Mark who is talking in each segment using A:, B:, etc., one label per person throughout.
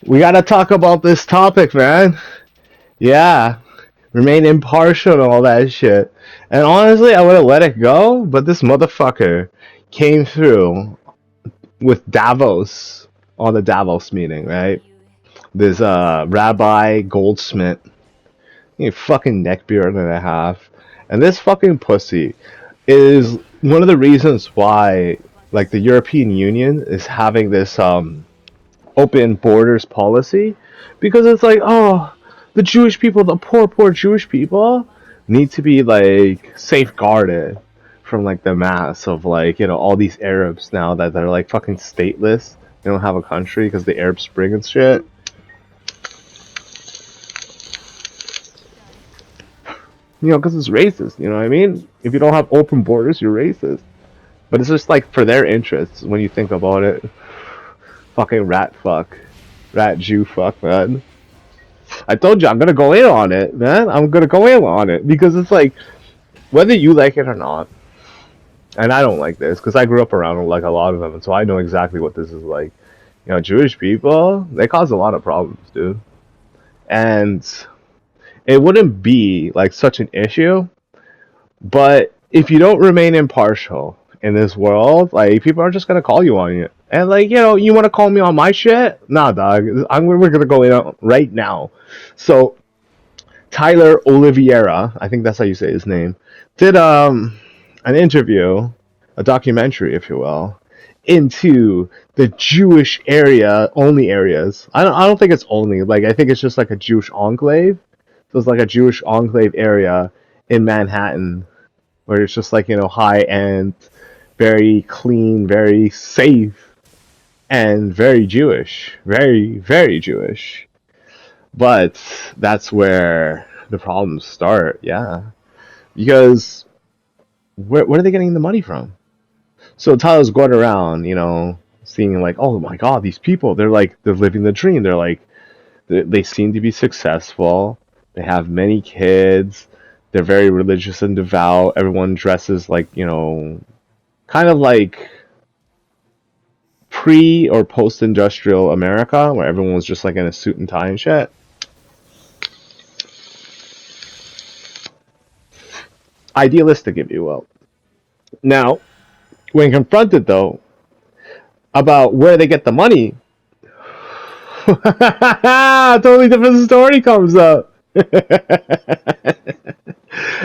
A: We gotta talk about this topic, man. Yeah, remain impartial and all that shit. And honestly, I would have let it go, but this motherfucker came through with Davos on the Davos meeting, right? This Rabbi Goldsmith, fucking neckbeard and a half, and this fucking pussy is one of the reasons why, like, the European Union is having this open borders policy, because it's like, oh, the Jewish people, the poor Jewish people, need to be like safeguarded from like the mass of like all these Arabs now that they're like fucking stateless. They don't have a country because the Arab Spring and shit. Because it's racist. You know what I mean? If you don't have open borders, you're racist. But it's just like for their interests when you think about it. Fucking rat fuck, rat Jew fuck, man. I told you I'm gonna go in on it, man. I'm gonna go in on it because it's like whether you like it or not, and I don't like this because I grew up around like a lot of them, and so I know exactly what this is like. Jewish people, they cause a lot of problems, dude, and it wouldn't be like such an issue, but if you don't remain impartial in this world, like people are just gonna call you on it. And like, you want to call me on my shit? Nah, dog. We're gonna go in right now. So Tyler Oliveira, I think that's how you say his name, did an interview, a documentary, if you will, into the Jewish only areas. I don't think it's only, like, I think it's just like a Jewish enclave. So it's like a Jewish enclave area in Manhattan where it's just like, high end, very clean, very safe, and very Jewish. Very, very Jewish. But that's where the problems start, yeah. Because where are they getting the money from? So Tyler's going around, seeing like, oh my god, these people, they're living the dream. They're like, they seem to be successful. They have many kids. They're very religious and devout. Everyone dresses like, kind of like pre or post industrial America, where everyone was just like in a suit and tie and shit. Idealistic, if you will. Now, when confronted though about where they get the money, totally different story comes up.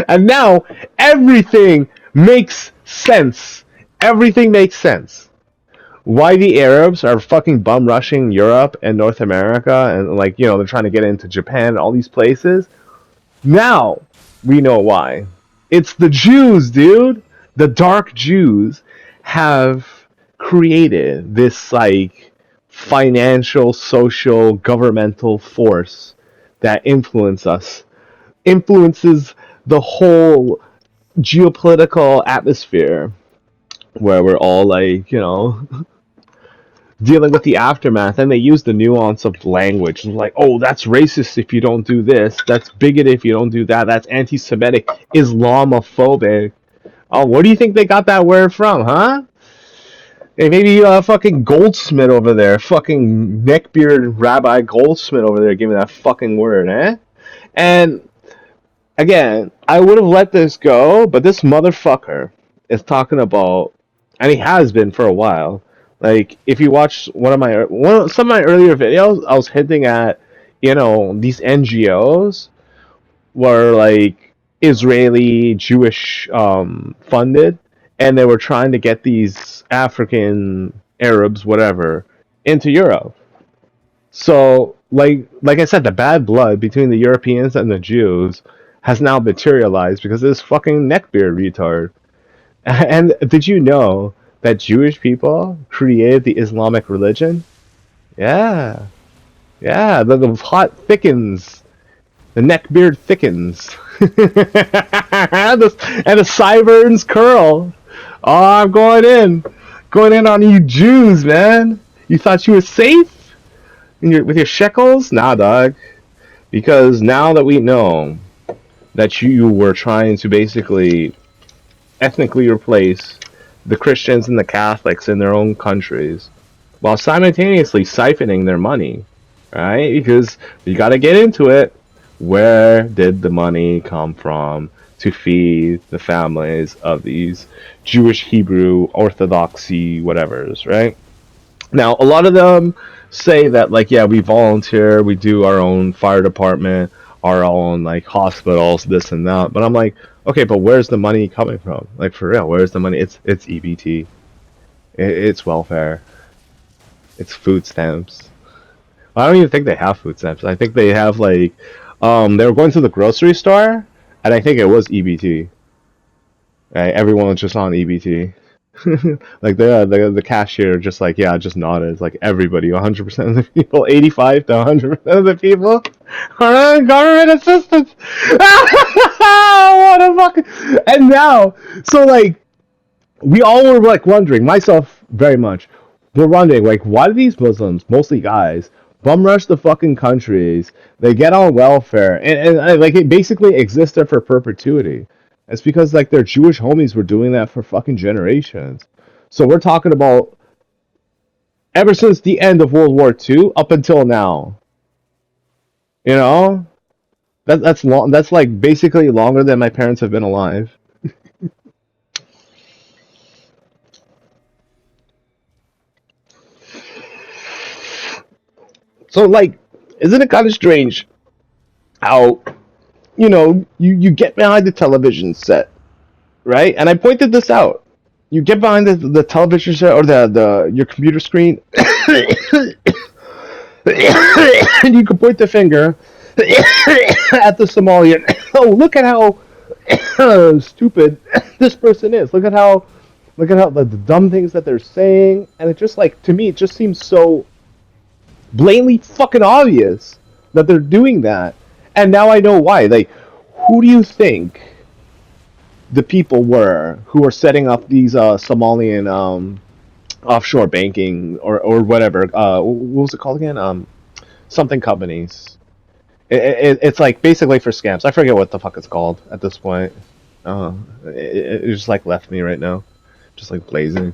A: And now everything makes sense. Everything makes sense. Why the Arabs are fucking bum rushing Europe and North America and like, they're trying to get into Japan and all these places. Now we know why. It's the Jews, dude. The dark Jews have created this like financial, social, governmental force that influences the whole geopolitical atmosphere where we're all like, dealing with the aftermath, and they use the nuance of language like, oh, that's racist if you don't do this, that's bigoted if you don't do that, that's anti-Semitic, Islamophobic. Oh, where do you think they got that word from, huh? Hey, maybe fucking Goldsmith over there, fucking neckbeard Rabbi Goldsmith over there, give me that fucking word, eh? And again, I would have let this go, but this motherfucker is talking about, and he has been for a while. Like, if you watch some of my earlier videos, I was hinting at, these NGOs were like Israeli Jewish funded, and they were trying to get these African Arabs, whatever, into Europe. So, like I said, the bad blood between the Europeans and the Jews has now materialized because of this fucking neckbeard retard. And did you know that Jewish people created the Islamic religion? Yeah, yeah. The plot thickens. The neckbeard thickens. And the sideburns curl. Oh, I'm going in on you Jews, man. You thought you were safe with your shekels? Nah, dog. Because now that we know that you were trying to basically ethnically replace the Christians and the Catholics in their own countries, while simultaneously siphoning their money. right? Because you got to get into it. Where did the money come from to feed the families of these Jewish, Hebrew, Orthodoxy, whatevers, right? Now, a lot of them say that, like, yeah, we volunteer, we do our own fire department, our own, like, hospitals, this and that. But I'm like, okay, but where's the money coming from? Like, for real, where's the money? It's EBT, it's welfare, it's food stamps. I don't even think they have food stamps. I think they have, like, they were going to the grocery store, and I think it was EBT. Right? Everyone was just on EBT. Like the cashier just like yeah just nodded. It's like everybody 100% of the people 85 to 100% of the people are on government assistance. What a fuck. And now so like we all were like wondering, myself very much, we're wondering like why do these Muslims, mostly guys, bum rush the fucking countries, they get on welfare and like it basically exists there for perpetuity. It's because like their Jewish homies were doing that for fucking generations. So we're talking about ever since the end of World War II up until now. You know? That's long, that's like basically longer than my parents have been alive. So like isn't it kind of strange how you get behind the television set, right? And I pointed this out. You get behind the television set or the your computer screen, and you can point the finger at the Somalian. Oh, look at how stupid this person is. Look at how the dumb things that they're saying, and it just like to me, it just seems so blatantly fucking obvious that they're doing that. And now I know why. Like, who do you think the people were who were setting up these Somalian offshore banking or whatever? What was it called again? Something companies. It's like basically for scams. I forget what the fuck it's called at this point. It just like left me right now, just like blazing.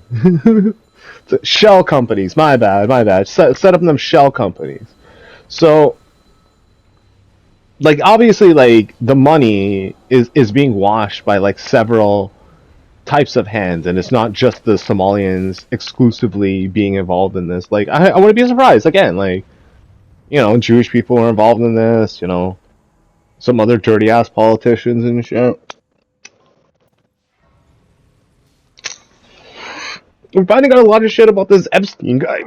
A: Shell companies. My bad. My bad. Set up them shell companies. So like obviously like the money is being washed by like several types of hands, and it's not just the Somalians exclusively being involved in this. Like I wouldn't be surprised again. Like Jewish people are involved in this. Some other dirty ass politicians and shit. We're finding out a lot of shit about this Epstein guy.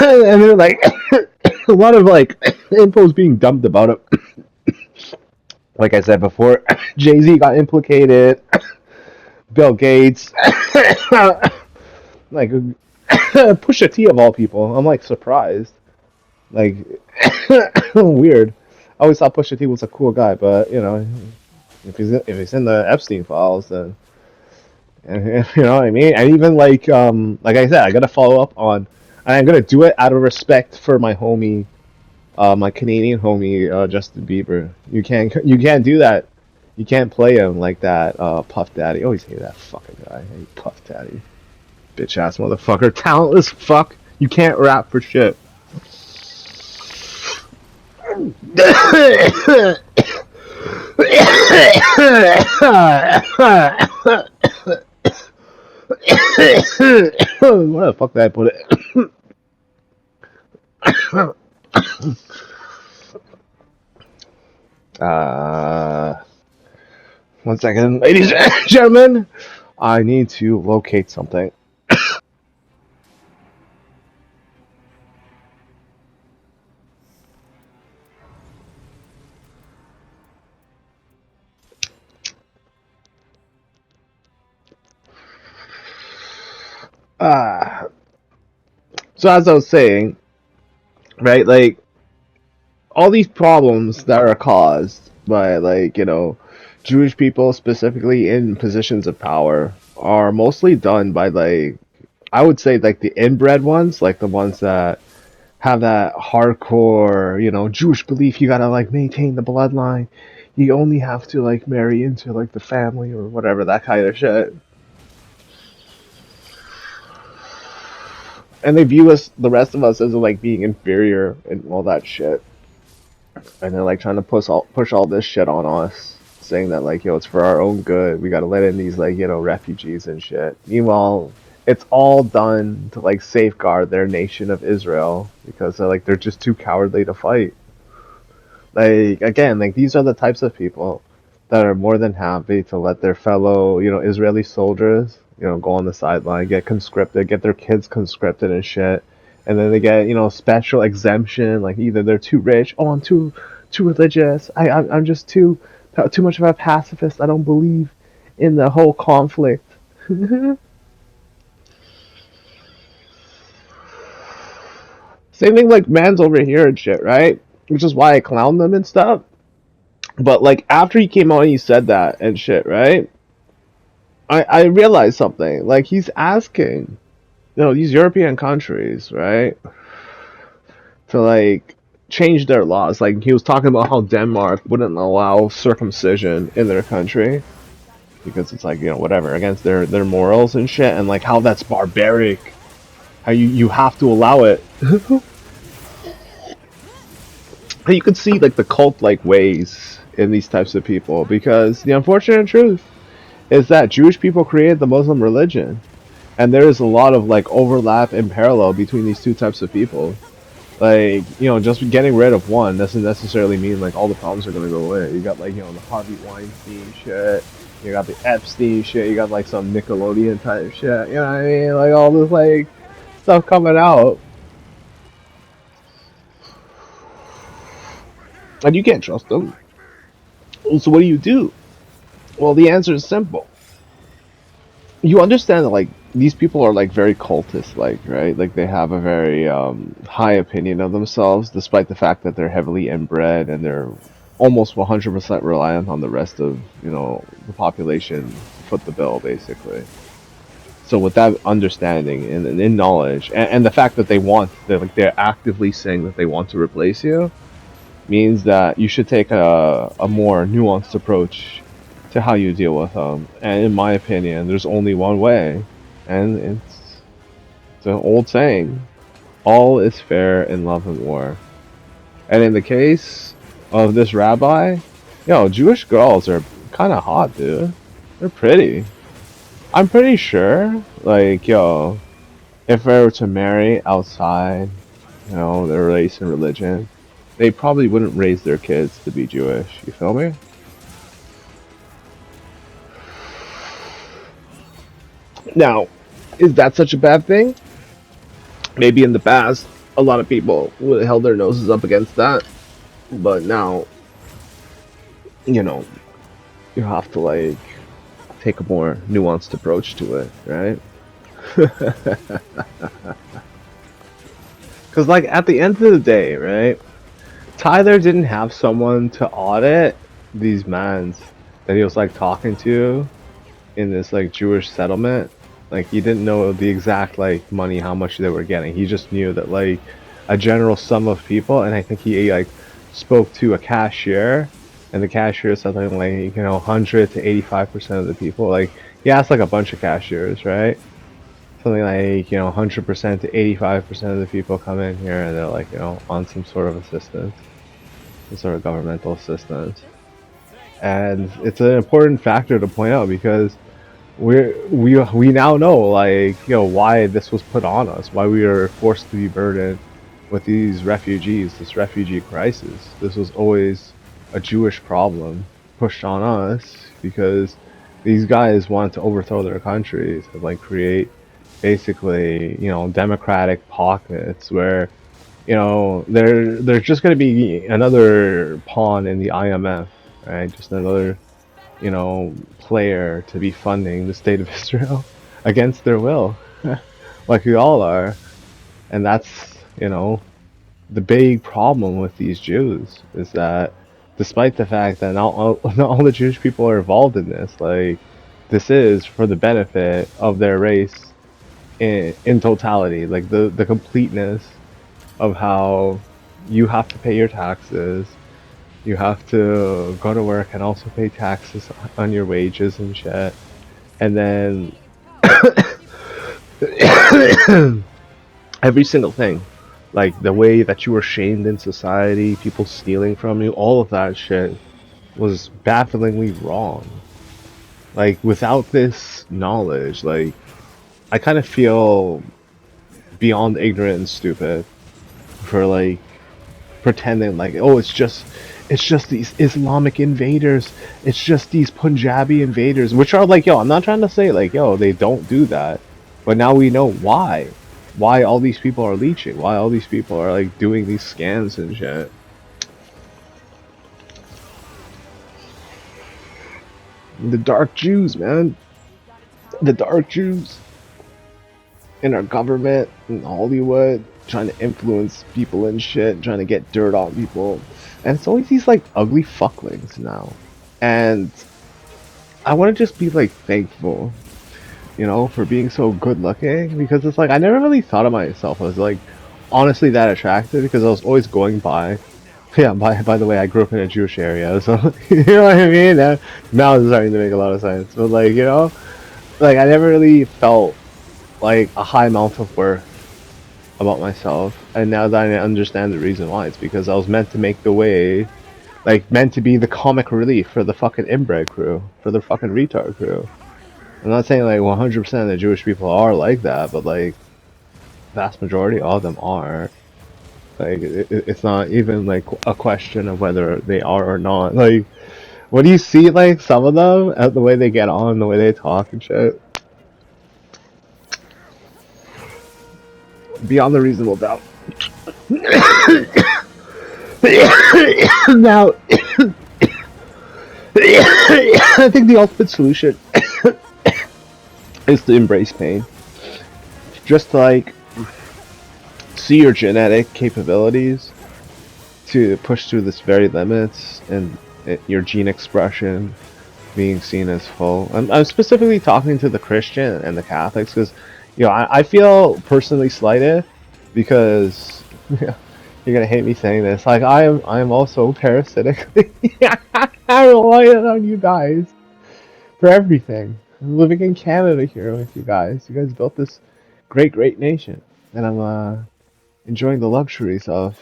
A: And they're like a lot of like info's being dumped about it. Like I said before, Jay-Z got implicated, Bill Gates, like Pusha T of all people. I'm like surprised. Like weird. I always thought Pusha T was a cool guy, but if he's in the Epstein files, then you know what I mean. And even like I said, I gotta follow up on, and I'm gonna do it out of respect for my homie, my Canadian homie, Justin Bieber. You can't do that. You can't play him like that, Puff Daddy. I always hate that fucking guy. I hate Puff Daddy, bitch ass motherfucker, talentless fuck. You can't rap for shit. Where the fuck did I put it? uh, One second, ladies and gentlemen. I need to locate something. Uh, so as I was saying, right, like all these problems that are caused by Jewish people specifically in positions of power are mostly done by like I would say like the inbred ones, like the ones that have that hardcore, Jewish belief you gotta like maintain the bloodline. You only have to like marry into like the family or whatever, that kind of shit. and they view us, the rest of us, as like being inferior and all that shit. And they're like trying to push all this shit on us, saying that like, yo, it's for our own good. We gotta let in these like, refugees and shit. Meanwhile, it's all done to like safeguard their nation of Israel because they're just too cowardly to fight. Like again, like these are the types of people that are more than happy to let their fellow, Israeli soldiers, go on the sideline, get conscripted, get their kids conscripted and shit, and then they get, special exemption, like either they're too rich, oh, I'm too religious, I'm just too much of a pacifist, I don't believe in the whole conflict. Same thing like man's over here and shit, right? Which is why I clown them and stuff. But like after he came out and he said that and shit, right? I realized something. Like he's asking, these European countries, right, to like change their laws. Like he was talking about how Denmark wouldn't allow circumcision in their country because it's like, whatever, against their morals and shit, and like how that's barbaric. How you have to allow it. You could see like the cult like ways in these types of people because the unfortunate truth is that Jewish people created the Muslim religion, and there is a lot of like overlap and parallel between these two types of people. Like, just getting rid of one doesn't necessarily mean like all the problems are gonna go away. You got like, the Harvey Weinstein shit, you got the Epstein shit, you got like some Nickelodeon type shit, you know what I mean? Like all this like stuff coming out. And you can't trust them. So what do? Well, the answer is simple. You understand that like these people are like very cultist, like, right? Like they have a very high opinion of themselves, despite the fact that they're heavily inbred and they're almost 100% reliant on the rest of the population to foot the bill, basically. So with that understanding and in knowledge, and the fact that they're actively saying that they want to replace you, means that you should take a more nuanced approach to how you deal with them. And in my opinion, there's only one way, and it's an old saying: all is fair in love and war. And in the case of this rabbi, Jewish girls are kind of hot, dude. They're pretty. I'm pretty sure, like, if I were to marry outside, their race and religion, they probably wouldn't raise their kids to be Jewish. You feel me? Now, is that such a bad thing? Maybe in the past, a lot of people would have held their noses up against that. But now, you have to, like, take a more nuanced approach to it, right? Because, like, at the end of the day, right? Tyler didn't have someone to audit these mans that he was like talking to in this like Jewish settlement. Like he didn't know the exact like money, how much they were getting. He just knew that like a general sum of people, and I think he like spoke to a cashier, and the cashier said something like 100 to 85% of the people. Like he asked like a bunch of cashiers, right? Something like 100% to 85% of the people come in here and they're like on some sort of assistance, some sort of governmental assistance. And it's an important factor to point out because we now know like why this was put on us, why we are forced to be burdened with these refugees, this refugee crisis. This was always a Jewish problem pushed on us because these guys wanted to overthrow their countries and like create basically democratic pockets where they're just going to be another pawn in the IMF, right? Just another player to be funding the state of Israel against their will, like we all are. And that's the big problem with these Jews is that despite the fact that not all the Jewish people are involved in this, like this is for the benefit of their race in totality, like the completeness of how you have to pay your taxes, you have to go to work and also pay taxes on your wages and shit, and then Every single thing. Like the way that you were shamed in society, people stealing from you, all of that shit was bafflingly wrong. Like without this knowledge, like I kind of feel beyond ignorant and stupid for like pretending like, oh, it's just these Islamic invaders, it's just these Punjabi invaders, which are like, yo, I'm not trying to say like, yo, they don't do that, but now we know why all these people are leeching, why all these people are like doing these scams and shit. The dark Jews, man, the dark Jews in our government in Hollywood trying to influence people and shit, trying to get dirt on people. And it's always these like ugly fucklings now. And I want to just be like thankful, for being so good looking, because it's like I never really thought of myself as like honestly that attractive, because I was always going by. Yeah, by the way, I grew up in a Jewish area, so you know what I mean? Now it's starting to make a lot of sense. But like, like I never really felt like a high amount of worth about myself, and now that I understand the reason why, it's because I was meant to make the way, like meant to be the comic relief for the fucking inbred crew, for the fucking retard crew. I'm not saying like 100% of the Jewish people are like that, but like vast majority of them are. Like it's not even like a question of whether they are or not. Like when you see like some of them, the way they get on, the way they talk and shit, beyond the reasonable doubt. Now, I think the ultimate solution is to embrace pain. Just to, like, see your genetic capabilities to push through this very limits, and your gene expression being seen as full. I'm specifically talking to the Christian and the Catholics because, I feel personally slighted because you're gonna hate me saying this. Like I am also parasitically reliant on you guys for everything. I'm living in Canada here with you guys. You guys built this great nation, and I'm enjoying the luxuries of.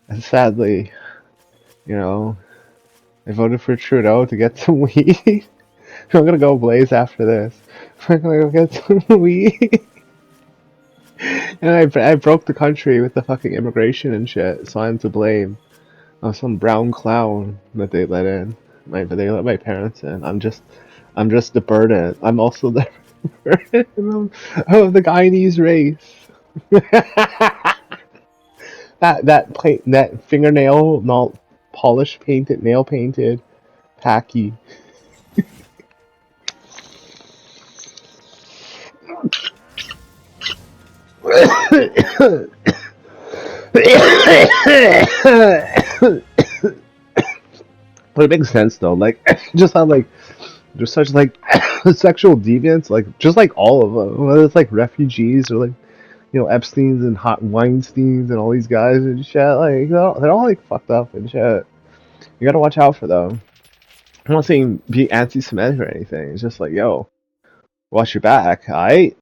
A: And sadly, you know, I voted for Trudeau to get some weed. I'm gonna go blaze after this. I'm gonna go get some weed. And I broke the country with the fucking immigration and shit, so I'm to blame. I'm some brown clown that they let in. They let my parents in. I'm just the burden. I'm also the burden of the Guyanese race. That fingernail, not polished, painted, nail painted, tacky. But it makes sense though. Like, just how like there's such like sexual deviants, like just like all of them. Whether it's like refugees or like Epstein's and Hot Weinstein's and all these guys and shit. Like they're all like fucked up and shit. You gotta watch out for them. I'm not saying be anti-Semitic or anything. It's just like, yo, watch your back, alright?